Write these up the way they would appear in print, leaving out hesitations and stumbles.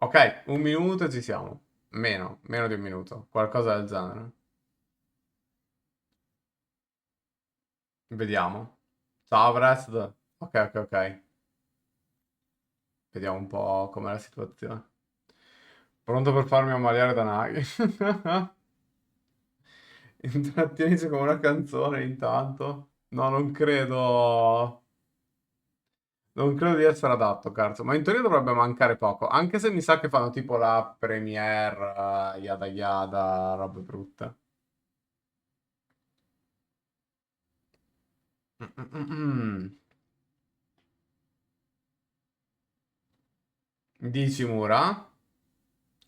Ok, un minuto e ci siamo. Meno di un minuto. Qualcosa del genere. Vediamo. Ciao, Rest. Ok, ok, ok. Vediamo un po' com'è la situazione. Pronto per farmi ammaliare da Naghi. Intrattienici come una canzone intanto. No, non credo. Non credo di essere adatto, cazzo. Ma in teoria dovrebbe mancare poco. Anche se mi sa che fanno tipo la premiere, yada yada, robe brutte. Dici Mura?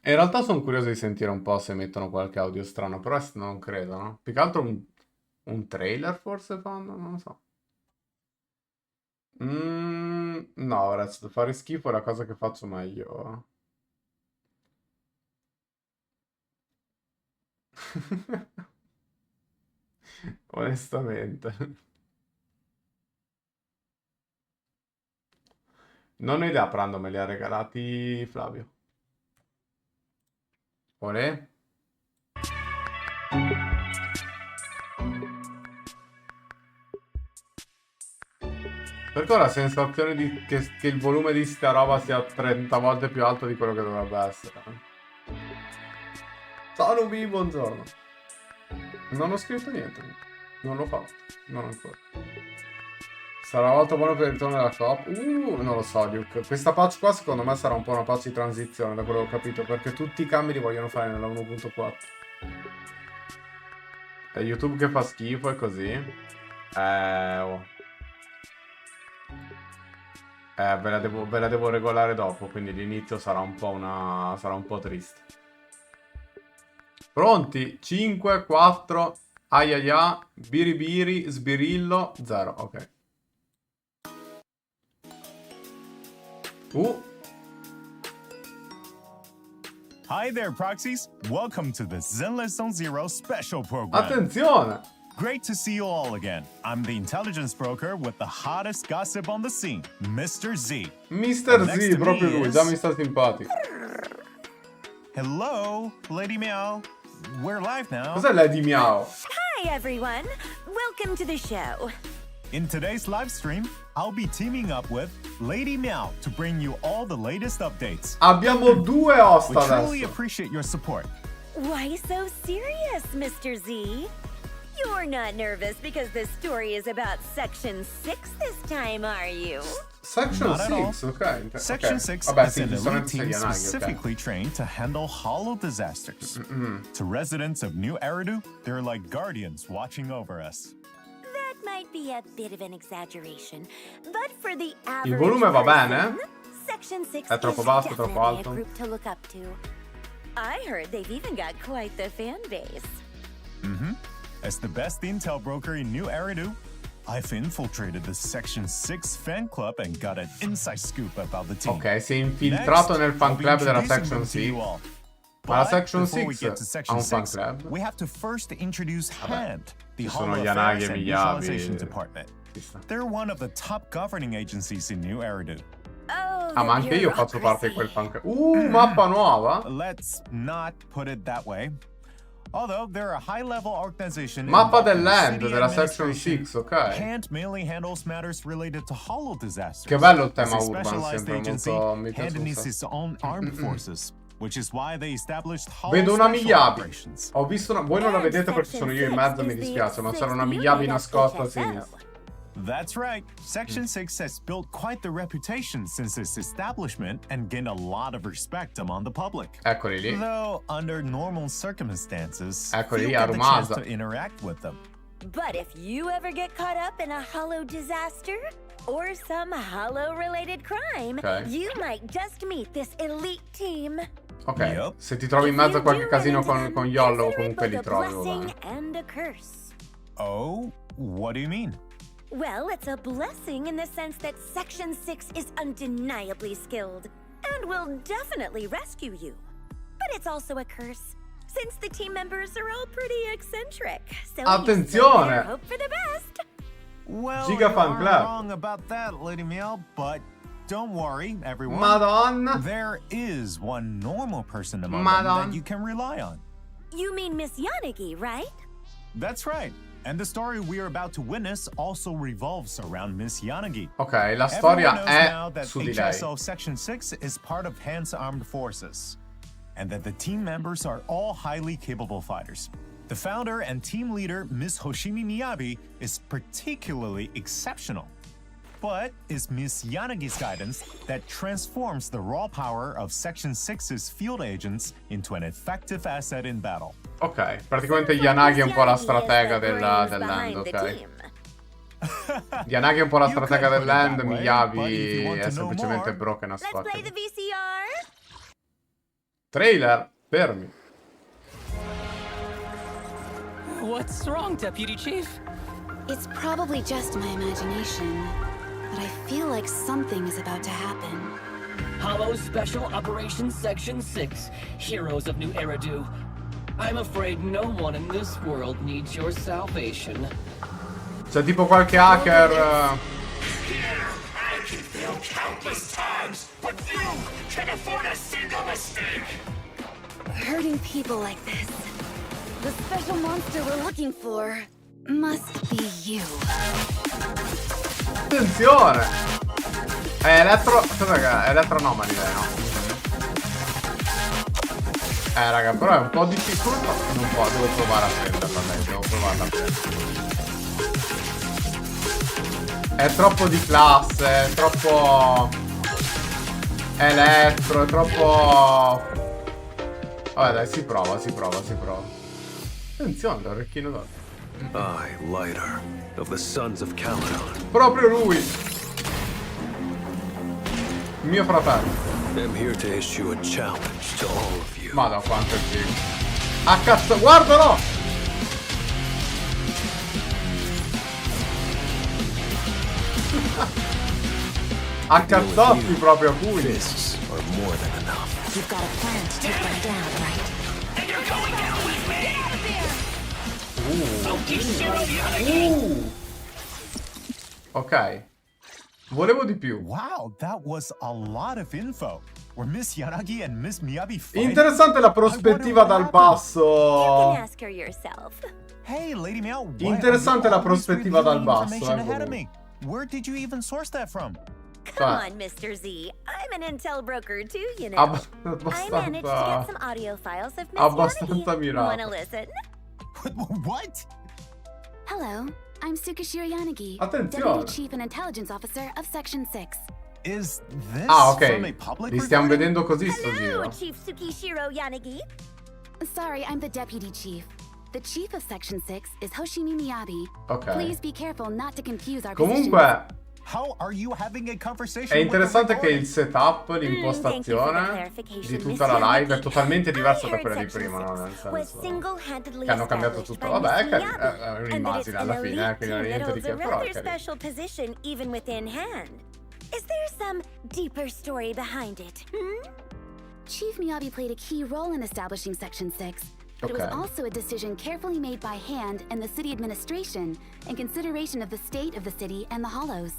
In realtà sono curioso di sentire un po' se mettono qualche audio strano, però non credo, no? Più che altro un trailer forse fanno, non lo so. No, ragazzi, fare schifo è la cosa che faccio meglio. Onestamente. Non ho idea, Prando me li ha regalati Flavio. Olè? Perché ho la sensazione che il volume di sta roba sia 30 volte più alto di quello che dovrebbe essere. Ciao Nubi, buongiorno. Non ho scritto niente. Non l'ho fatto. Non ancora. Sarà una volta buono per il ritorno della coop? Non lo so, Duke. Questa patch qua secondo me sarà un po' una patch di transizione, da quello che ho capito, perché tutti i cambi li vogliono fare nella 1.4. È YouTube che fa schifo e così. Oh. Ve la devo regolare dopo, quindi l'inizio sarà un po' sarà un po' triste. Pronti? 5, 4, aiaia, biribiri, sbirillo, 0, ok. Hi there, proxies. Welcome to the Zenless on Zero special program. Attenzione! Great to see you all again. I'm the intelligence broker with the hottest gossip on the scene, Mr. Z. Mr. Z, proprio lui, già mi sta simpatico. Hello, Lady Meow. We're live now. Cos'è Lady Meow? Hi, everyone. Welcome to the show. In today's live stream, I'll be teaming up with Lady Meow to bring you all the latest updates. Abbiamo due host We truly adesso. appreciate your support. Why so serious, Mr. Z? You're not nervous because the story is about Section 6 this time, are you? Section Not at all. 6, ok. Section 6 Vabbè, is sì, an elite giustamente sei team yanagi, ok. specifically trained to handle hollow disasters. To residents of New Eridu, they're like guardians watching over us. That might be a bit of an exaggeration, but for the average Il volume va person, bene? Section 6 È troppo is basso, troppo definitely alto? a group to look up to. I heard they've even got quite the fan base. As the best intel broker in New Eridu, I've infiltrated the Section 6 fan club and got an inside scoop about the team. Ok, si è infiltrato nel fan club della Section 6. Ma la Section 6 ha un fan club? We have to first introduce Hand, the Ci sono Holo yanagi Affairs e and miyabi. Visualization Department. Ci sta. They're one of the top governing agencies in New Eridu. Oh, Ah, ma the anche io faccio parte di quel bureaucracy. fan club. Mappa nuova? Let's not put it that way. Although they're a high-level organization. Mappa involved in dell'end city della Section administration, 6, ok. Hand mainly handles matters related to hollow disasters. Che bello il As tema a urban, specialized sempre agency, molto... Mi piace Hand un needs sacco. its own armed forces, which is why they established hollow Vedo una special miyabi. operations. Ho visto una... Voi non la vedete perché sono io in mezzo, mi dispiace, ma c'era una miyabi nascosta a sinistra. That's right. Section 6 has built quite the reputation since its establishment and gained a lot of respect among the public. Eccoli lì. Though, under normal circumstances, Eccoli few lì, get a the chance Rumasa. to interact with them. But if you ever get caught up in a hollow disaster or some hollow-related crime, Okay. you might just meet this elite team. Ok, Yep. se ti trovi in mezzo a qualche casino con Yollo, comunque li Both a trovi. blessing vabbè. and a curse. Oh, what do you mean? Well, it's a blessing in the sense that Section 6 is undeniably skilled and will definitely rescue you. But it's also a curse, since the team members are all pretty eccentric. So Attenzione! you still better hope for the best. Well, Giga you fan aren't club. wrong about that, Lady Meow, but Don't worry, everyone. Madonna. There is one normal person among them Madonna. that you can rely on. You mean Miss Yanagi, right? That's right. And the story we are about to witness also revolves around Miss Yanagi. Ok, la storia Everyone knows now è that su di lei. HSO Section 6 is part of Han's Armed Forces, and that the team members are all highly capable fighters. The founder and team leader, Miss Hoshimi Miyabi, is particularly exceptional. But it's Miss Yanagi's guidance that transforms the raw power of Section 6's field agents into an effective asset in battle. Ok, praticamente Yanagi è un po' la stratega dell'end, ok? Yanagi è un po' la stratega dell'end, Miyabi è semplicemente broken as Let's fuck. play the VCR. Trailer, fermi. What's wrong, Deputy Chief? It's probably just my imagination, but I feel like something is about to happen. Hollow Special Operations Section 6, Heroes of New Eridu. I'm afraid no one in this world needs your salvation. C'è tipo qualche hacker. I can fail countless times, but you can afford a single mistake. Hurting people like this. The special monster we're looking for must be you. Attenzione! È aspetta che è elettronomani lei, no? Raga, però è un po' difficile. Non può, devo provare a prenderla lei, devo provarla a prenderla. È troppo di classe, è troppo elettro, è troppo. Vabbè dai, si prova. Attenzione, l'orecchino d'oro. I, Lighter, of the Sons of Caledon, Proprio lui! Mio fratello. am here to issue a challenge to all of you. Madonna quanto è figo. A cazzo, guardalo! A cazzotti proprio a pugni. Fists are more than enough. You've got a plan to take them down, right? And you're going down with me! Ok. Volevo di più. Wow, that was a lot of info. Were Miss Yanagi and Miss Miyabi fighting? Interessante la prospettiva dal You basso. can ask her yourself. Hey, Lady Meow. why Interessante are you la always prospettiva dal revealing basso, information ahead of comunque. me? Where did you even source that from? Come Cioè, on, Mr. Z. I'm an intel broker too, you know. I managed to get some audio files of Miss abbastanza Yanagi. mirato. Wanna listen? What? Hello, I'm Tsukishiro Yanagi, Attenzione. Deputy Chief and Intelligence Officer of Section 6. Is this Ok. from a public Li stiamo recording? vedendo così sto Hello, giro. Chief Tsukishiro Yanagi. Sorry, I'm the Deputy Chief. The Chief of Section 6 is Hoshimi Miyabi. Ok. Please be careful not to confuse our positions. Comunque How are you having a conversation è with the interessante che il recording? setup, Thank you for the l'impostazione clarification, di tutta la Miss live è Yanagi. totalmente diversa I da heard quella di Section prima, no? 6 Nel was senso single-handedly che hanno cambiato established tutto. by Vabbè, Miss è Miyabi, un'immagine alla fine, quindi non è niente di che, però è rather carino. special position even within hand. Is there some deeper story behind it? Chief Miyabi played a key role in establishing Section 6, but it was Okay. also a decision carefully made by hand and the city administration in consideration of the state of the city and the Hollows.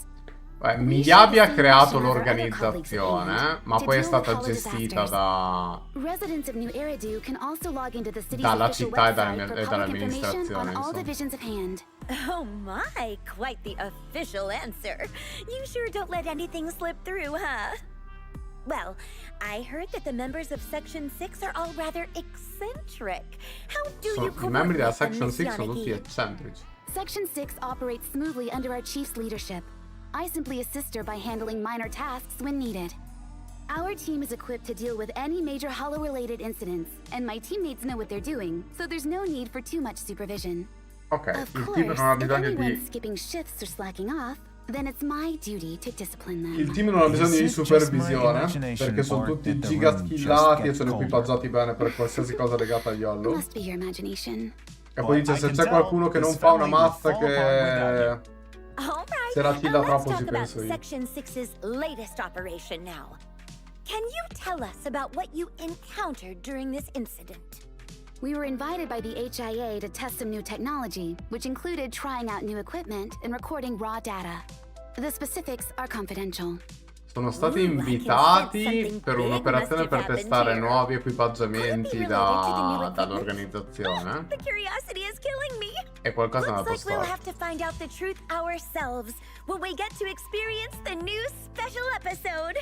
Miyabi ha creato l'organizzazione, ma poi è stata gestita Residents of New Eridu can also log into the city's dalla official città e website for public information dall'amministrazione, on all insomma. divisions of hand. Oh my, quite the official answer. You sure don't let anything slip through, huh? Well, I heard that the members of Section 6 are all rather eccentric. How do you I membri della coordinate them, Section Miss 6 sono tutti Yanagi? eccentrici. Section 6 operates smoothly under our chief's leadership. I simply assist her by handling minor tasks when needed. Our team is equipped to deal with any major Hollow-related incidents, and my teammates know what they're doing, so there's no need for too much supervision. Ok, Of il team course, non ha if bisogno anyone's di skipping shifts or slacking off, then it's my duty to discipline them. il team non ha bisogno di Is it just my supervisione, imagination perché sono or tutti did the giga room just skillati e get sono colder? equipaggiati bene per qualsiasi cosa legata agli hollow. Must be your imagination. E poi dice I se can c'è tell qualcuno che non this fa una family will mazza fall apart che All right, se la tilla let's troppo talk ci about penso io. Section 6's latest operation now. Can you tell us about what you encountered during this incident? We were invited by the HIA to test some new technology, which included trying out new equipment and recording raw data. The specifics are confidential. Sono stati invitati per un'operazione per testare nuovi equipaggiamenti dall'organizzazione. E qualcosa è andato storto. We'll have to find out the truth ourselves when we get to experience the new special episode.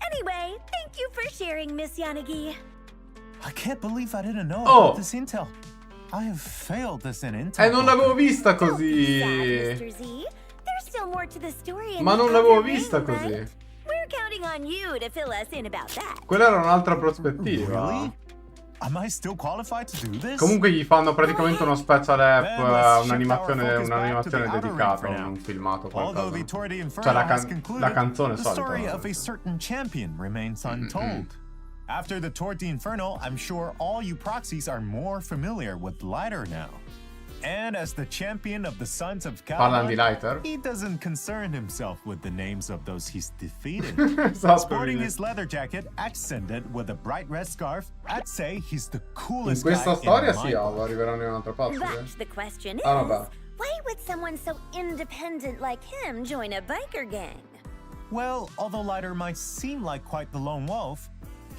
Anyway, thank you for sharing, Miss Yanagi. I can't believe I didn't know Oh. about this intel. I have failed as an intel. Non l'avevo vista Don't be sad, così. Mr. Z. There's still more to the story. Ma non l'avevo vista così. Right? We're counting on you to fill us in about that. Quella era un'altra prospettiva. Really? Am I still qualified to do this? Comunque gli fanno praticamente uno special app, Let's shift un'animazione our focus back to the outer dedicata, ring for un now. filmato, Although the qualcosa. Tour de Inferno Cioè la, has concluded, la canzone the solita. story of a certain champion remains untold. After the Tour de Inferno, I'm sure all you proxies are more familiar with Lighter now. And as the champion of the Sons of Parlano di Catalystcommercialyt, Lighter? he doesn't concern himself with the names of those he's defeated. Esatto, Sporting quindi. his leather jacket accented with a bright red scarf, I'd say he's the In coolest questa guy storia in my sì, book. arriveranno in un'altra parte. That's the question is, Ah, vabbè. why would someone so independent like him join a biker gang? Well, although Lighter might seem like quite the lone wolf,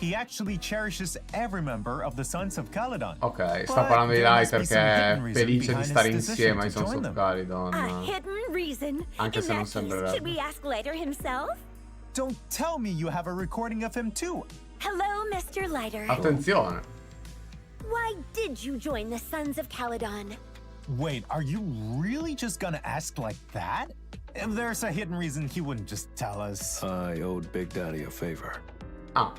he actually cherishes every member of the Sons of Catalystcommercialyt. Ok, sta But parlando di there must Lighter be che some è hidden reason felice di behind stare his decision insieme ai to Sons join of them. A Catalystcommercialyt. hidden reason? Anche In se non that case, sembrerebbe. should we ask Lighter himself? Don't tell me you have a recording of him too. Hello, Mr. Lighter. Attenzione. Why did you join the Sons of Catalystcommercialyt? Wait, are you really just gonna ask like that? If there's a hidden reason, he wouldn't just tell us. I owed Big Daddy a favor. Ah,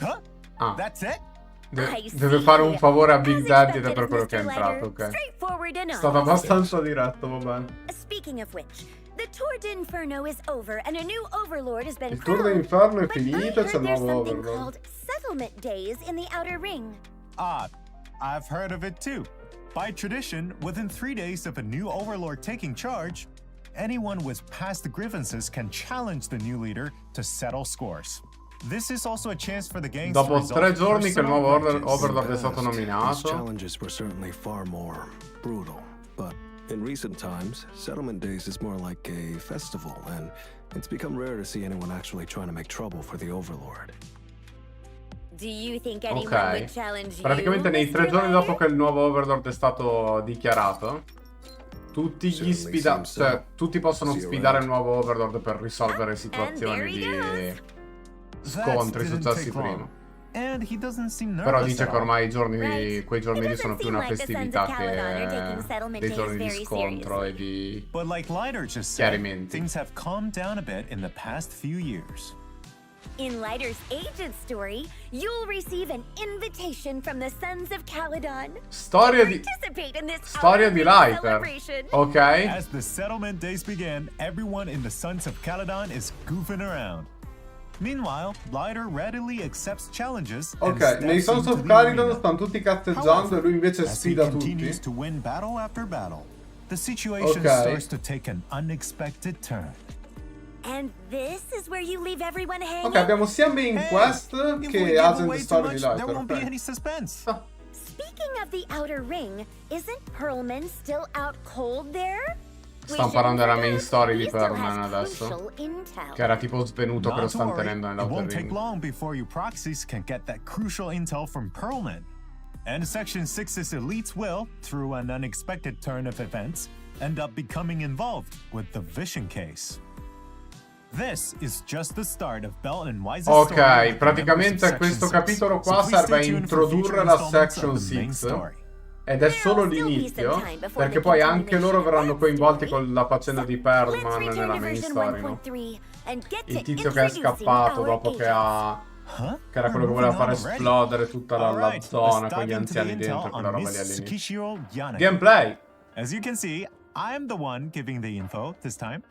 Huh? ah. That's it? Deve fare un favore a Big As Daddy ed è expected per of quello che è Mr. entrato, Lighter, ok. straightforward and È stato honest. abbastanza diretto, va bene. Speaking of which, the Tour d'Inferno is over and a new overlord has been Il Tour crowned. d'Inferno è But I finito e heard c'è il there's nuovo something overlord. called settlement days in the Outer Ring. Ah, I've heard of it too. By tradition, within 3 days of a new overlord taking charge, anyone with past grievances can challenge the new leader to settle scores. This is also a chance for the gangs to Dopo resolve 3 giorni che il personal nuovo grudges. overlord è stato These nominato. challenges were certainly far more brutal, but in recent times, settlement days is more like a festival, and it's become rare to see anyone actually trying to make trouble for the Overlord. Do you think anyone Ok, would challenge praticamente you, nei 3 Mr. giorni Lighter? dopo che il nuovo overlord è stato dichiarato, tutti gli cioè, tutti possono sfidare il nuovo overlord per risolvere situazioni di scontri That didn't successi take long. prima. And he doesn't seem nervous Però dice at che all. ormai i giorni, Right. quei giorni It lì sono doesn't più seem una like the festività Sons of Catalystcommercialyt are taking che settlement dei days giorni di very scontro e seriously. di But like Lighter just said, chiarimenti. things have calmed down a bit in the past few years. In Lighter's agent story, you'll receive an invitation from the Sons of Catalystcommercialyt. Storia di Participate in this Storia di Outer Ring Lighter. celebration. Ok? As the settlement days begin, everyone in the Sons of Catalystcommercialyt is goofing around. Meanwhile, Lighter readily accepts challenges and Ok, steps nei Sons into of the Catalystcommercialyt arena. stanno tutti cazzeggiando e lui invece As he sfida tutti. continues to win battle after battle, the situation Ok. starts to take an unexpected turn. And this is where you leave everyone hanging? Ok, abbiamo sia main Hey, quest if we che give agent away too story di much, Lighter. there won't be ok. any suspense. Speaking of the Outer Ring, isn't Perlman still out cold there? Stiamo parlando della main story di He still Perlman has adesso. crucial intel. Che era tipo svenuto che lo Not to stanno worry, tenendo it nell'Outer won't take Ring. long before you proxies can get that crucial intel from Perlman. And Section 6's elites will, through an unexpected turn of events, end up becoming involved with the Vision case. This is just the start of Belt and Wise's story with Ok, the praticamente members of questo Section capitolo 6. qua So please serve a stay tuned for introdurre future la installments Section of the main 6 story. ed è solo There'll still be l'inizio, some time before perché the poi anche continuation loro of verranno that coinvolti story. con la faccenda di Let's Perlman return nella to main version story, no? 1.3 and get Il to tizio che è introducing scappato our dopo che agents. ha... Huh? che era quello che We're voleva fare moving on already. esplodere tutta la Alright, zona let's con gli dive into the anziani intel dentro e quella on roba lì Miss all'inizio. Tsukishiro Yanagi. Gameplay! As you can see, I'm the one giving the info this time.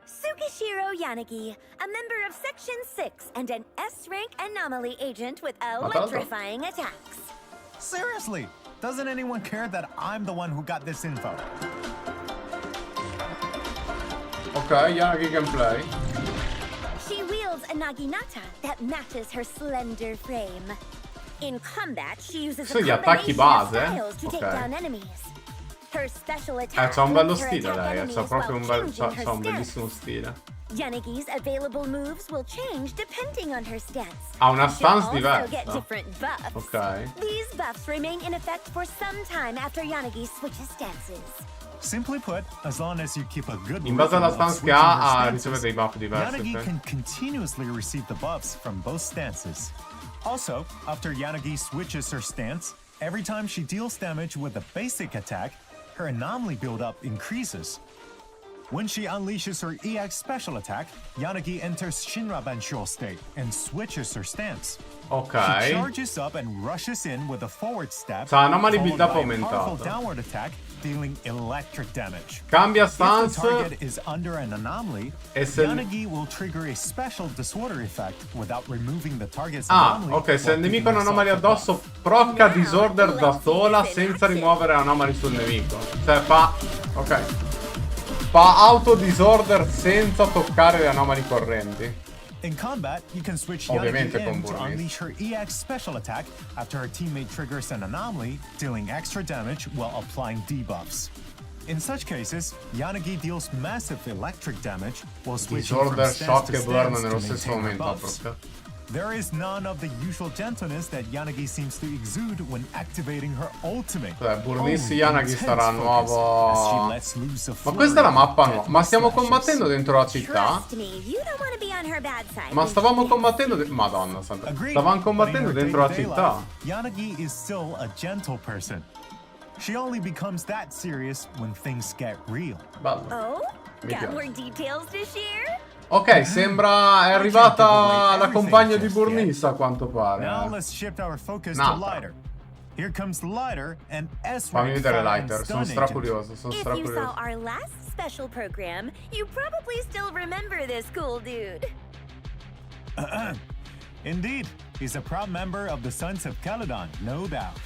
Tsukishiro Yanagi, a member of Section 6 and an S-rank anomaly agent with tanto. electrifying attacks. Seriously, doesn't anyone care that I'm the one who got this info? Ok, Yanagi gameplay. She wields a naginata that matches her slender frame. In combat, she uses a Sono gli attacchi combination base? of styles to take Ok. down enemies. Her special attack C'ha un bello lets her stile attack lei, enemies c'ha proprio while un, changing her c'ha un stance. bellissimo stile. Yanagi's available moves will change depending on her stance. Ha una stance She'll also get diversa. different buffs. Ok. These buffs remain in effect for some time after Yanagi switches stances. Simply put, as long as you keep a good In base alla rhythm of stance che switching her ha, stances, riceve dei buff diversi. Yanagi Ok. can continuously receive the buffs from both stances. Also, after Yanagi switches her stance, every time she deals damage with a basic attack, her anomaly buildup increases. When she unleashes her EX special attack, Yanagi enters Shinra Bansho state and switches her stance. Ok. She charges up and rushes in with a forward step, Sa anomaly followed build up by a powerful aumentato. downward attack, dealing electric damage. Cambia If the stance. target is under an anomaly, E se- Yanagi will trigger a special disorder effect without removing the target's Ah, anomaly. ok, se il while nemico ha giving un'anomaly herself addosso, a buff. procca disorder da sola senza rimuovere l'anomaly sul nemico. Cioè fa... ok. Fa auto disorder senza toccare le anomaly correnti. In combat, you can switch Ovviamente Yanagi con in to Burmese. unleash her EX special attack after her teammate triggers an anomaly, dealing extra damage while applying debuffs. In such cases, Yanagi deals massive electric damage while switching from Disorder, stance shock to e burn stance nello to stesso maintain her momento. buffs. Porca. There is none of the usual gentleness that Yanagi seems to exude when activating her ultimate. Cioè, Burmese Only Yanagi intense sarà focus nuovo... as she lets loose a Ma questa è la flurry mappa of nuova. deadly Ma stiamo slashes. combattendo dentro la città? Trust me, you don't want to be on her bad side. Ma stavamo combattendo... Madonna santa. Agreed, Stavamo but in combattendo her dentro la day-to-day città. life, Yanagi is still a gentle person. She only becomes that serious when things get real. Bello. Oh? Mi Got piace. more details to share? Ok, sembra è arrivata la compagna di Burmese a quanto Now pare. let's shift our focus Nata. to Lighter. Here comes Lighter and Fammi S-rank vedere fire and Lighter, stun sono agent. stracurioso, sono If you saw stracurioso. our last special program, you probably still remember this cool dude. Indeed, he's a proud member of the Sons of Caledon, no doubt.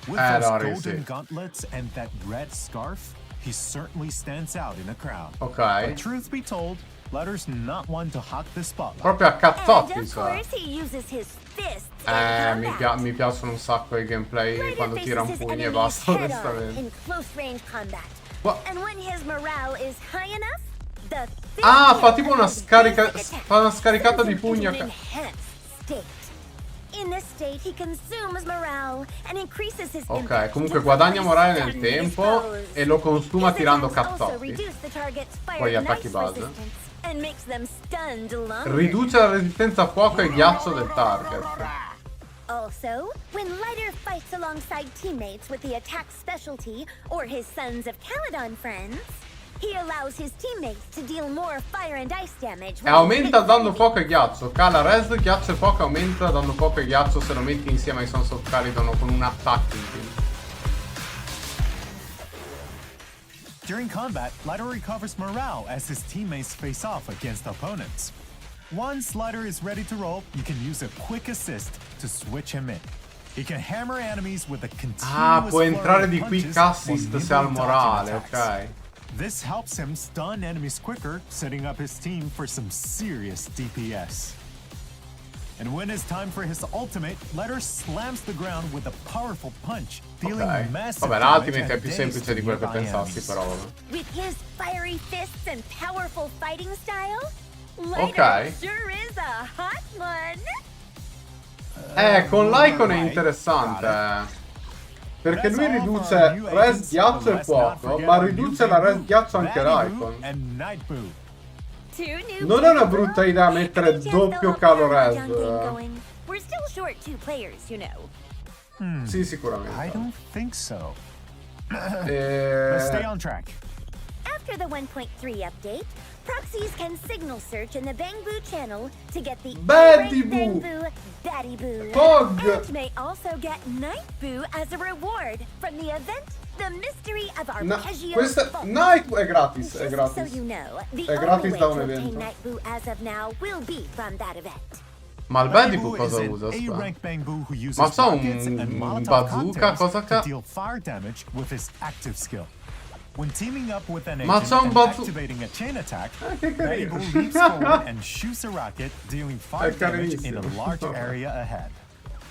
With no, those sì. golden gauntlets and that red scarf, he certainly stands out in a crowd. Ok. But truth be told, Letter's not one to hawk the spotlight. Proprio a And cazzotti, of cioè. course, he uses his fists in combat. Mi piacciono un sacco i gameplay Ryder quando tira un faces his pugno e enemies basta, head-on onestamente. in close range combat. What? And when his morale is high enough, the Ah, fifth fa tipo una basic scarica- attack fa una scaricata sends di him pugno into a an enhanced state. In this state, he consumes morale and increases his Ok, impact comunque to guadagna really morale nel stun tempo his foes. e lo consuma His tirando attacks also cazzotti. reduce the target's fire Poi gli and attacchi ice base. resistance and makes them stunned longer. Riduce la resistenza a fuoco e ghiaccio del target. Also, when Lighter fights alongside teammates with the attack specialty or his Sons of Caledon friends, he allows his teammates to deal more fire and ice damage. E when he aumenta il hits danno enemies. fuoco e ghiaccio. Cala res, ghiaccio e fuoco, aumenta il danno fuoco e ghiaccio se lo metti insieme ai Sons of Caledon o con un attacking. During combat, Lighter recovers morale as his teammates face off against opponents. Once Lighter is ready to roll, you can use a quick assist to switch him in. He can hammer enemies with a continuous Ah, può flurry entrare of di quick punches assist while se ha il nimbly morale, dodging attacks. ok. This helps him stun enemies quicker, setting up his team for some serious DPS. And when it's time for his ultimate, Letter slams the ground with a powerful punch, dealing Ok. massive Vabbè, damage l'ultimate è and più daze semplice to di quel che nearby pensassi, enemies. però vabbè. With his fiery fists and powerful fighting style, Lighter Ok. sure is a hot one. Con l'icon è interessante. Perché lui riduce res ghiaccio e fuoco, ma riduce la res ghiaccio anche l'icon. And Nightboo. Two new Non è una players. brutta idea mettere Any chance doppio they'll calo have a res. young game going? We're still short 2 players, you know. Sì, I sicuramente. don't think so. Let's stay on track. After the 1.3 update, proxies can signal search in the Bangboo channel to get the Betty A-rank Boo. Bangboo, Batty Boo, Pog. and may also get Night Boo as a reward from the event, The Mystery of Arpeggio Questa Vault. Night è gratis, è Just gratis. so you know, the È only gratis way da to un obtain evento. Night Boo as of now will be from that event. Ma il Batty Badibu Boo cosa is usa? an Aspetta. A-rank Bangboo who uses Ma c'ha rockets and un Molotov bazooka? cocktails Cosa to ca... deal fire damage with his active skill. When teaming up with an Ma agent c'ha un and bazoo- activating a chain attack, che Batty carino. Boo leaps forward and shoots a rocket, dealing fire È damage in a carinissimo. large area ahead.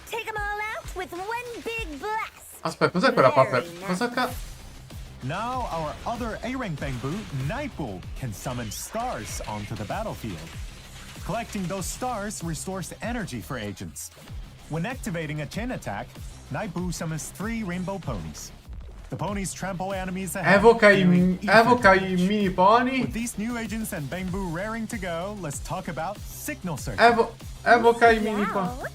Take them all out with one big blast. Aspetta, cos'è quella parte? Very Cosa ca... Now our other A-rank Bangbu, Nightbull, can summon stars onto the battlefield. Collecting those stars restores energy for agents. When activating a chain attack, Nightbull summons 3 rainbow ponies. The ponies trample enemies ahead. Evoca i damage. mini pony. With these new agents and Bangbu raring to go, let's talk about signal search. Evoca i mini pony.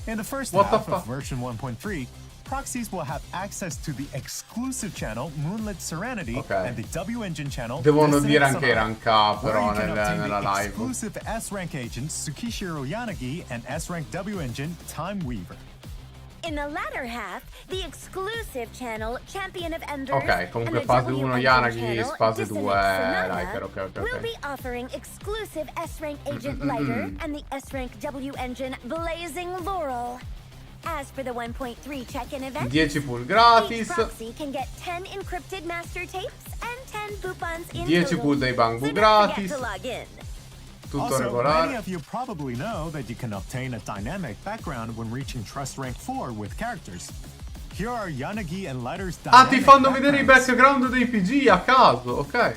In the first What the half fuck? of version 1.3, proxies will have access to the exclusive channel Moonlit Serenity Ok. and the W Engine channel. Devono Dissonant dire anche i Sonata, rank up where però you can obtain nella the live. exclusive S-rank agents Tsukishiro Yanagi and S-rank W Engine Time Weaver. In the latter half, the exclusive channel Champion of Enders Ok, comunque and the fase W 1 Engine Yanagi, channel fase 2 Dissonant Riker, Sonata ok. will be offering exclusive S-rank Agent Lighter and the S-rank W Engine Blazing Laurel. As for the 1.3 check-in event, 10 pull each gratis. proxy can get 10 encrypted master tapes and 10 coupons in 10 total. pull dei Bangbu So don't gratis. forget to log in. Tutto Also, many regolare. of you probably know that you can obtain a dynamic background when reaching Trust Rank 4 with characters. Here are Yanagi and Lighter's Ah, ti dynamic fanno vedere i backgrounds. background dei PG a caso, ok.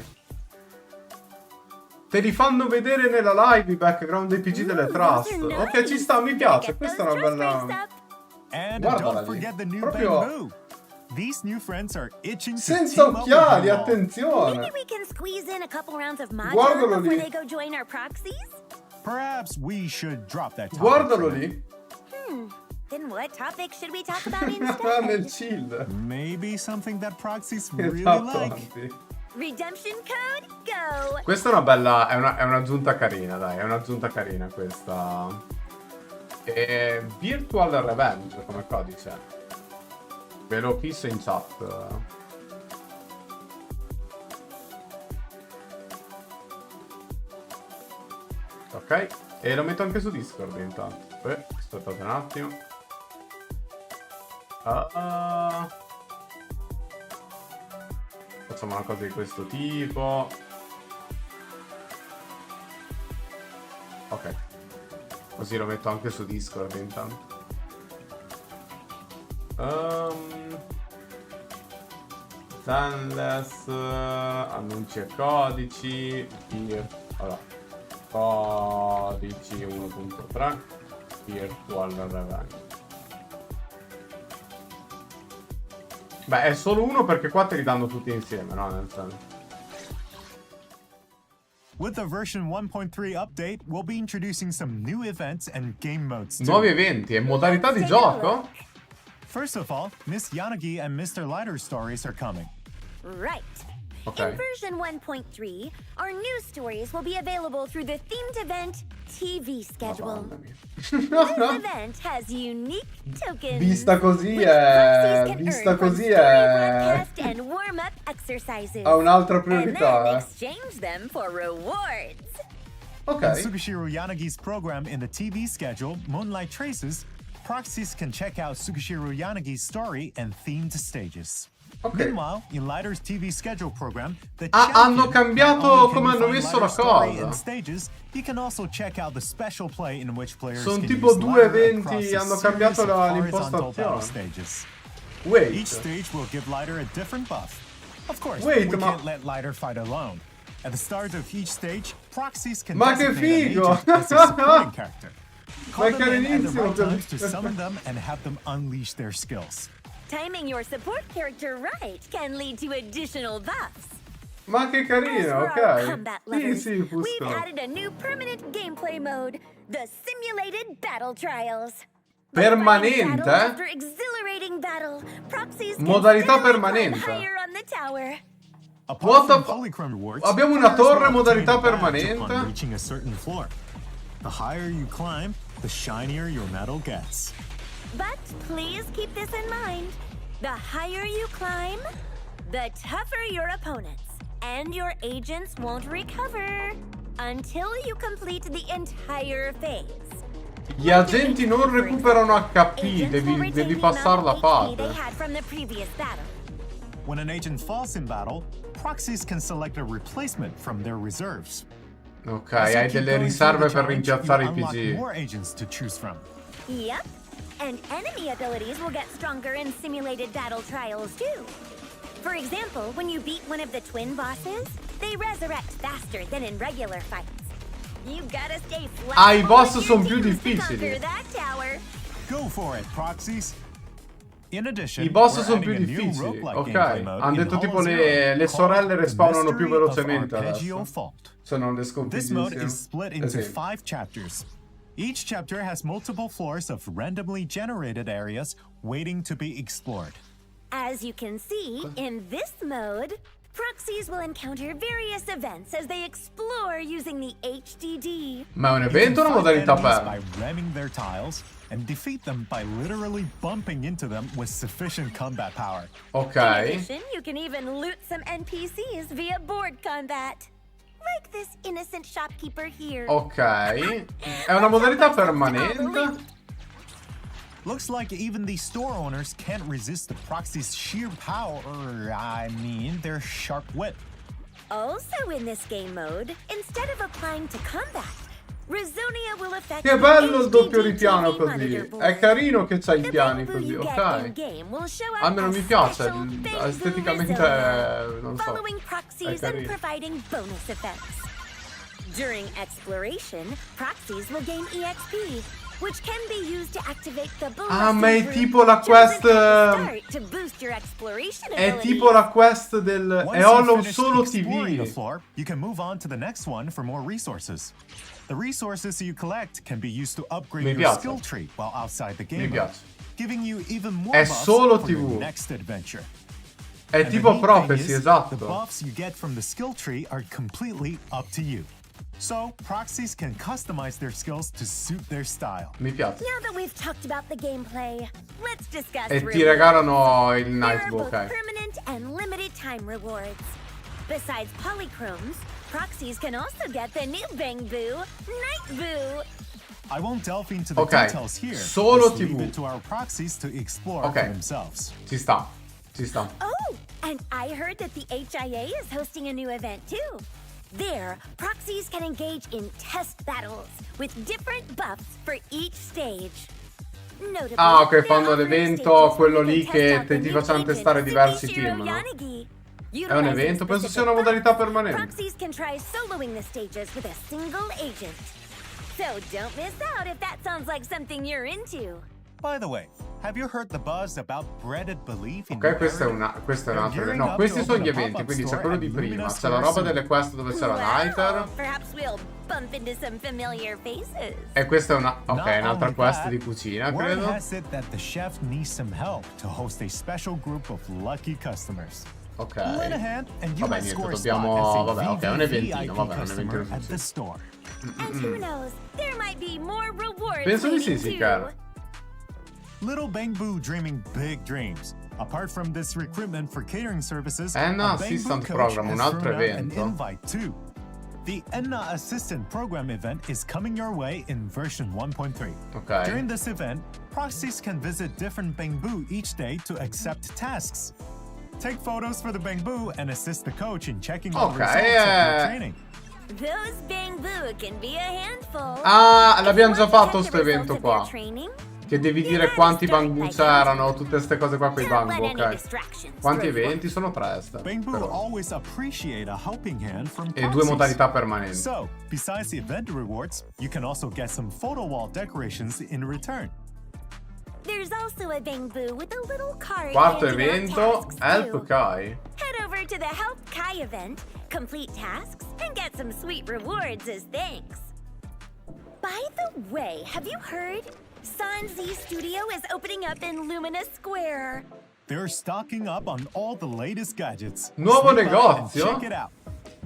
Te li fanno vedere nella live i background dei PG delle Trust. Ok, ci sta, mi piace. Questa è una bella... And Guardala don't lì. forget the new Proprio- Bangbu. These new friends are itching to Senza team up with occhiali, you all. attenzione. Maybe we can squeeze in a couple rounds of Mahjong Guardalo before lì. they go join our proxies? Perhaps we should drop that topic. Guardalo for now. lì. Then what topic should we talk about Nel instead? chill. Maybe something that proxies really Esatto, like. anzi. Redemption code, go! Questa è una bella... È un'aggiunta carina, dai. È un'aggiunta carina questa. E Virtual Revenge come codice. Ve lo fisso in chat. Ok. E lo metto anche su Discord intanto. Aspettate un attimo. Facciamo una cosa di questo tipo. Ok. Così lo metto anche su Discord intanto. Zenless, annunci e codici. Allora, codici 1.3 Virtual Revenge. Beh, è solo uno perché qua te li danno tutti insieme, no? Nel senso. With the version 1.3 update, we'll be introducing some new events and game modes too. Nuovi eventi e modalità di gioco? First of all, Miss Yanagi and Mr. Lighter's stories are coming. Right. Okay. In version 1.3, our new stories will be available through the themed event TV schedule. Madonna mia. This event has unique tokens. Vista così which è... proxies can Vista earn from così story è... broadcast and warm-up exercises. Ha un'altra And then priorità, exchange them for rewards. In Ok. Tsukishiro Yanagi's program in the TV schedule, Moonlight Traces, proxies can check out Tsukishiro Yanagi's story and themed stages. Ok. Meanwhile, in Lighter's TV schedule program, the Ah, champion, hanno cambiato not only can come you hanno find messo la Lighter's story cosa. and stages, you can also check out the special play in which players Sono can tipo use due Lighter eventi, across a hanno series cambiato of horizontal l'impostazione. battle stages. Each Wait. stage will give Lighter a different buff. Of course, Wait, we ma- can't let Lighter fight alone. At the start of each stage, proxies can Ma che designate an figo! agent as a supporting character. Ma Call è them in at the carinissimo right per- times to summon them and have them unleash their skills. Timing your support character right can lead to additional buffs. Ma che As carino, for our ok. combat Sì, lovers, sì, we've Fusco. added a new permanent gameplay mode, the Simulated Battle Trials. Permanente? By fighting battles after exhilarating battle, proxies can Modalità steadily permanente. climb higher on the tower. Apart What the from fu- polychrome rewards, Abbiamo una players torre will obtain modalità a badge permanente? upon reaching a certain floor. The higher you climb, the shinier your medal gets. But please keep this in mind. The higher you climb, the tougher your opponents, and your agents won't recover until you complete the entire phase. Gli agenti non recuperano HP, Agents will devi retain the passare la amount of HP they fase. had from the previous battle. When an agent falls in battle, proxies can select a replacement from their reserves. Ok, As you hai keep delle going riserve through the per challenge, rimpiazzare i you unlock PG. more agents to choose from. Yep. And enemy abilities will get stronger in simulated battle trials too. For example, when you beat one of the twin bosses, they resurrect faster than in regular fights. You gotta stay Ah, i boss flexible sono with più your teams to difficili. conquer that tower. Go for it, proxies. In addition, I boss we're sono adding più a new difficili. roguelike Ok, gameplay mode hanno in detto tipo Hollow Zero le sorelle called respawnano più Mystery of velocemente Arpeggio adesso. Fault. Se non le This sconfiggi mode insieme. is split into Sì. 5 chapters. Each chapter has multiple floors of randomly generated areas waiting to be explored. As you can see, in this mode, proxies will encounter various events as they explore using the HDD. Ma è un You evento o can una fight modalità enemies per? by ramming their tiles and defeat them by literally bumping into them with sufficient combat power. Ok. In addition, you can even loot some NPCs via board combat. Like this innocent shopkeeper here. Ok. È una modalità permanente? Looks like even the store owners can't resist the proxy's sheer power, I mean, their sharp wit. Also in this game mode, instead of applying to combat, Rizonia will affect Che the bello il doppio HDD ripiano TV così. monitor board. È carino che c'ha i The piani bamboo così, you get ok. in-game will show up Almeno as mi piace, special bamboo esteticamente Rizonia, non so. following È proxies and carino. providing bonus effects. During exploration, proxies will gain EXP, which can be used to activate the Ah, ma è ballistic tipo la group chosen quest, at the start to boost your exploration È abilities. tipo la quest del... Once È you've Hollow finished solo exploring a TV. floor, you can move on to the next one for more resources. The resources you collect can be used to upgrade Mi your piace. skill tree while outside the Mi game, piace. giving you even more È buffs solo for your TV. next adventure. È And the tipo neat Prophecy, thing is, esatto. The buffs you get from the skill tree are completely up to you. So, proxies can customize their skills to suit their style. Mi piace. Now that we've talked about the gameplay, let's discuss E ti rewards. regalano il There are Nightbook, both ok. permanent and limited time rewards. Besides polychromes, proxies can also get the new Bangbu, Night Boo. I won't delve into the Ok, details here. solo Just leave TV. it to our proxies to explore Ok. for themselves. Ci sta. Ci sta. Oh, and I heard that the HIA is hosting a new event too. There, proxies can engage in test battles with different buffs for each stage. Notably, Ah, ok, they're fanno offering l'evento, stages quello where you lì can che test out ti the facciano new testare agent, diversi Tsukishiro team, no? Yanagi. È un Utilizing evento? Penso specific sia una modalità buffs, permanente. Proxies can try soloing the stages with a single agent. So don't miss out if that sounds like something you're into. By the way, have you heard the buzz about breaded belief in Ok, questa è narrative? un altro. No, questi sono gli eventi, quindi c'è quello di prima. C'è la roba delle quest dove c'è la Nighter. Wow, perhaps we'll bump into some familiar faces. E questa è una... Ok, Not un'altra only quest that, di cucina, word credo. has it that the chef needs some help to host a special group of lucky customers. Ok. Lend a hand and you Vabbè, might niente, score a dobbiamo... spot as a Vabbè, ok, è un eventino, VIP vabbè, è un customer eventino. at the store. And who knows, there might be more rewards. Penso di sì, waiting sì, too. caro. Little Bangbu dreaming big dreams. Apart from this recruitment for catering services, Enna a Assistant Bangbu coach Program, un has altro thrown out an evento. invite too. The Enna Assistant Program event is coming your way in version 1.3. Ok. During this event, proxies can visit different Bangbu each day to accept tasks. Take photos for the Bangbu and assist the coach in checking the Ok, results of their training. Those Bangbu can be a handful. Ah, If l'abbiamo you già want to fatto check sto the evento results of their qua. training, Che devi dire quanti bambù c'erano, tutte queste cose qua con i don't bambù, let any ok. distractions Quanti throw you eventi? Sono 3 Bangbu però. always appreciate a helping hand from E 2 proxies. modalità permanenti. So, besides the event rewards, you can also get some photo wall decorations in return. There's also a Bangbu with a little card. Quarto handing out evento, tasks, Help too. Kai. Head over to the Help Kai event, complete tasks, and get some sweet rewards as thanks. By the way, have you heard? San Z Studio is opening up in Lumina Square. They're stocking up on all the latest gadgets. Nuovo Swing by and negozio? check it out.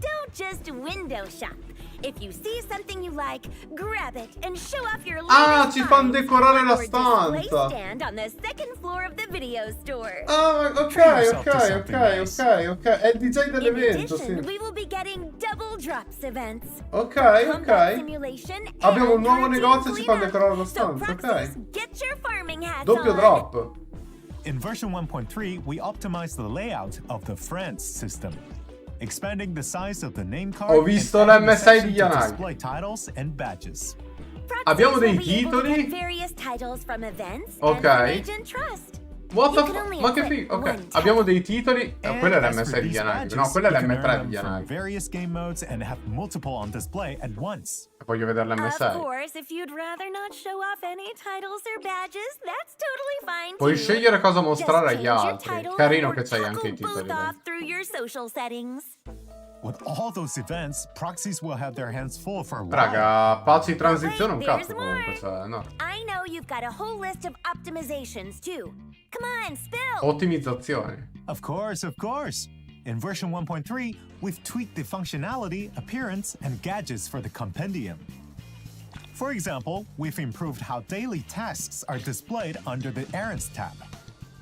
Don't just window shop. If you see something you like, grab it and show off your Ah, latest ci fan finds decorare on la our display stanza. stand on the second floor of the video store. Ah, ok, Treat yourself ok, to ok, something nice. ok. È il DJ In dell'evento, addition, sì. we will be getting double drops events. Ok, Combat ok. simulation Abbiamo un and nuovo routine negozio e ci fanno cleanup. decorare la So stanza, proxies, ok. get your farming hats Doppio on. drop. In version 1.3, we optimized the layout of the France system, expanding the size of the name card Ho visto and adding a l'MSI section di to Yanagi. display titles and badges. Proxies Abbiamo dei will be able to titoli? get various titles from events Ok. and from Agent Trust. What the You can fuck? only Ma che equip figo. Ok, one abbiamo tab. dei titoli. And Quella è as for l'M6 di these Yanagi. No, badges, quella è you can earn l'M3 them di from Yanagi. various game modes and have multiple on display at once. Voglio vedere Of l'M6. course, if you'd rather not show off any titles or badges, that's totally fine Puoi too. scegliere cosa Just mostrare agli change your altri. title Carino or che c'hai anche i toggle titoli. both dai. off through your social settings. With all those events, proxies will have their hands full for a while. Raga, patch di transizione un Wait, cazzo there's comunque, more. cioè, no. I know you've got a whole list of optimizations too. Come on, spill. Ottimizzazioni. Of course, of course. In version 1.3, we've tweaked the functionality, appearance, and gadgets for the compendium. For example, we've improved how daily tasks are displayed under the Errands tab.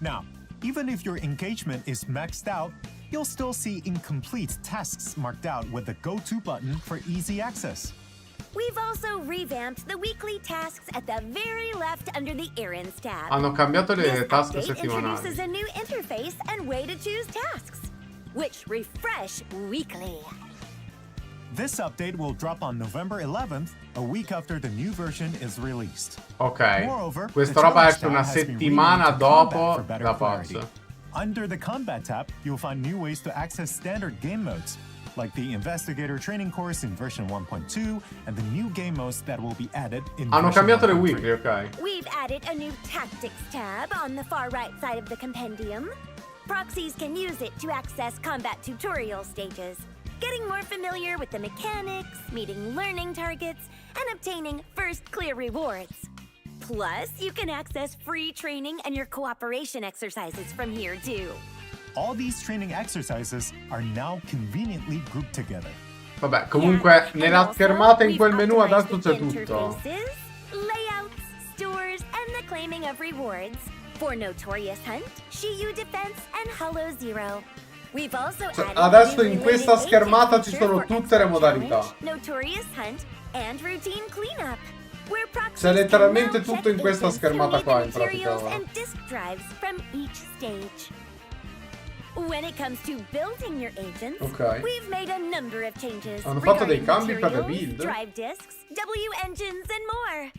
Now, even if your engagement is maxed out, you'll still see incomplete tasks marked out with the Go To button for easy access. We've also revamped the weekly tasks at the very left under the Errands tab. Hanno cambiato le This task update introduces settimanali. a new interface and way to choose tasks, which refresh weekly. This update will drop on November 11th, a week after the new version is released. Ok, Moreover, questa the roba challenge esce una tab has been settimana renamed to Combat dopo for better la clarity. patch. Under the Combat tab, you'll find new ways to access standard game modes, like the Investigator Training Course in version 1.2 and the new game modes that will be added in Hanno version cambiato le 1.3. weekly, ok. We've added a new Tactics tab on the far right side of the compendium. Proxies can use it to access combat tutorial stages, getting more familiar with the mechanics, meeting learning targets, and obtaining first clear rewards. Plus, you can access free training and your cooperation exercises from here too. All these training exercises are now conveniently grouped together. Vabbè, comunque Yeah, nella and also, schermata in quel we've menu optimized adesso the c'è tutto. interfaces, layouts, stores, and the claiming of rewards for Notorious Hunt, Shiyu Defense, and Hollow Zero. We've also Cioè, added adesso a in new questa related schermata agent ci feature sono for tutte le Expert modalità. Challenge, Notorious Hunt, and Routine Cleanup. Where proxies C'è letteralmente can now tutto in check questa agents who schermata need qua, the in pratica. materials and disk drives from each stage. When it comes to building your agents, Ok. we've made a number of changes. Hanno fatto dei regarding cambi per le materials, build? drive disks, W engines, and more.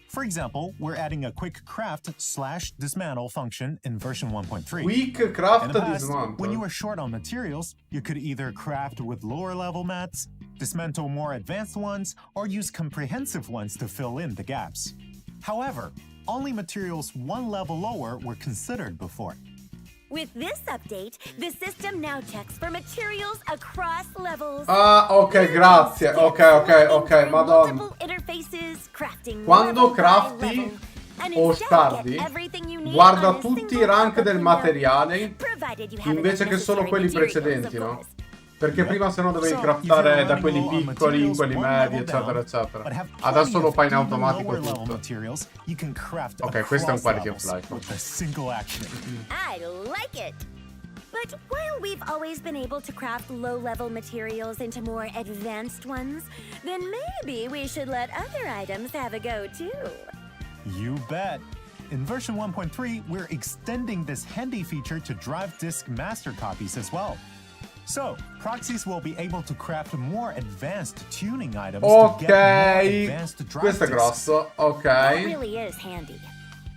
For example, we're adding a quick craft/dismantle function in version 1.3. Quick In craft the past, dismantle. when you were short on materials, you could either craft with lower level mats, dismantle more advanced ones, or use comprehensive ones to fill in the gaps. However, only materials one level lower were considered before. With this update, the system now checks for materials across levels. Ah, ok, grazie. Ok, madonna. Multiple interfaces, crafting Quando level by crafti level. And o instead, stardi, get everything you need guarda on a tutti i single rank pop-up del window, materiale provided you have invece enough che solo necessary quelli materials, precedenti, of no? course. Perché prima se no dovevi So, craftare if you're da quelli running low on piccoli, materials quelli one medi, level eccetera, down, eccetera. but have Adesso plenty lo of fai in even automatico lower level tutto. materials, you can craft Ok, questo è un across quality of levels life. with a single action. I like it. But while we've always been able to craft low-level materials into more advanced ones, then maybe we should let other items have a go too. You bet. In version 1.3, we're extending this handy feature to drive disk master copies as well. So, proxies will be able to craft more advanced tuning items to get more Ok, advanced drive questo è disks. grosso, That ok. really is handy.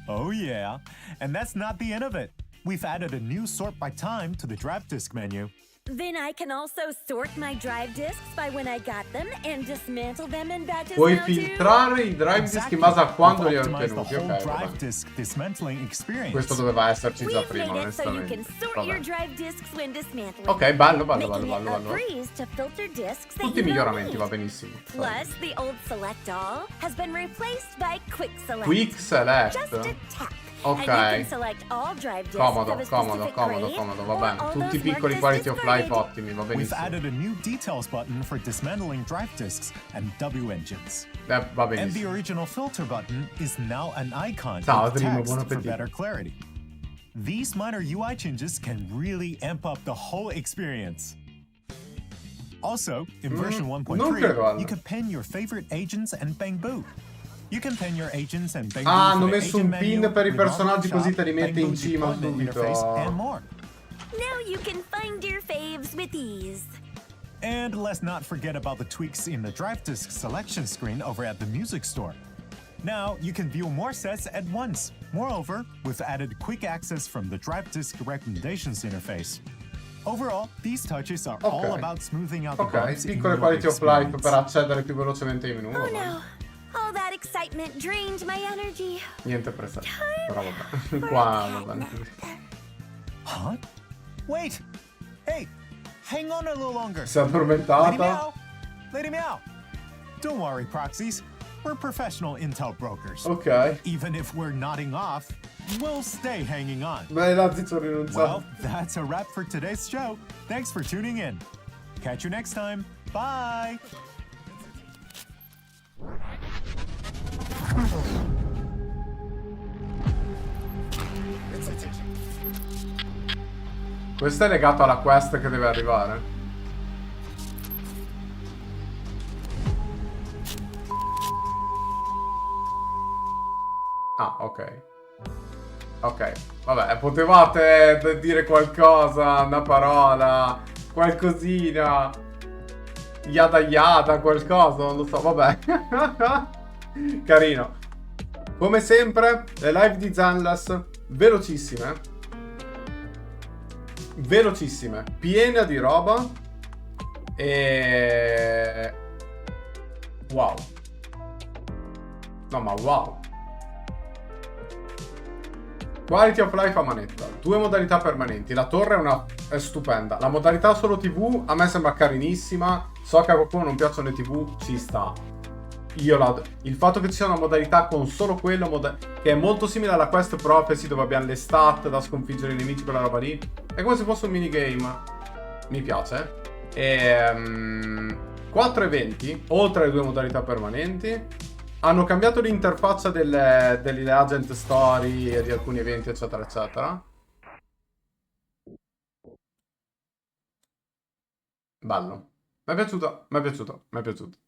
Oh yeah, and that's not the end of it. We've added a new sort by time to the drive disk menu. Then I can also sort my drive disks by when I got them and dismantle them in batches Puoi now too. filtrare i drive disk in base a quando li hai We've optimized ottenuti, the whole ok, drive vabbè. disk dismantling experience. Questo doveva esserci già We've prima, made it so you onestamente. can sort your Vabbè. drive disks when dismantling. Ok, bello, bello, making bello, it bello, a bello. breeze to filter disks that Tutti i you don't miglioramenti, need. va benissimo. Plus, the old select all has been replaced by quick select. Quick select. Just a tap. Ok. And you can select all drive disks Comodo, of a comodo, specific comodo, grade, comodo, va or bene. all Tutti i those piccoli marked as quality of life discarded. ottimi, va We've benissimo. added a new details button for dismantling drive disks and W engines. Va And the benissimo. original filter button is now an icon Ciao, with Adrimo, text buon for appetito. better clarity. These minor UI changes can really amp up the whole experience. Also, in version non credo, 1.3, Anna. you can pin your favorite agents and Bang Boo. You can pin your agents and Bang Boo Ah, for hanno the messo agent un pin menu, per i the personaggi normal così te li shop, metti Bang in Boo cima deployment subito. interface, and more. Now you can find your faves with ease. And let's not forget about the tweaks in the drive disk selection screen over at the music store. Now you can view more sets at once. Moreover, we've added quick access from the drive disk recommendations interface. Overall, these touches are all about smoothing out the bumps in piccole your quality of life experience. per accedere più velocemente ai menu. Oh no, all that excitement drained my energy. Niente preset. Però vabbè. Qua va bene. Huh? Wait! Hey! Hang on a little longer. Si è Lady addormentata. Meow! Lady Meow! Don't worry, proxies. We're professional intel brokers. Ok. Even if we're nodding off, we'll stay hanging on. Beh, Lazzi ci ho rinunciato. Well, that's a wrap for today's show. Thanks for tuning in. Catch you next time. Bye! Questo è legato alla quest che deve arrivare. Ah, ok. Ok, vabbè, potevate dire qualcosa, una parola, qualcosina. Yada yada, qualcosa, non lo so, vabbè. Carino. Come sempre, le live di Zenless, velocissime. Velocissime, piena di roba. E... wow. No, ma wow. Quality of life a manetta, 2 modalità permanenti. La torre è stupenda. La modalità solo TV a me sembra carinissima. So che a qualcuno non piacciono le TV, ci sta. Il fatto che ci sia una modalità con solo quello, che è molto simile alla Quest Prophecy, dove abbiamo le stat da sconfiggere i nemici, quella roba lì, è come se fosse un minigame. Mi piace. 4 eventi, oltre alle 2 modalità permanenti. Hanno cambiato l'interfaccia delle agent story e di alcuni eventi, eccetera, eccetera. Bello. Mi è piaciuto, mi è piaciuto, mi è piaciuto.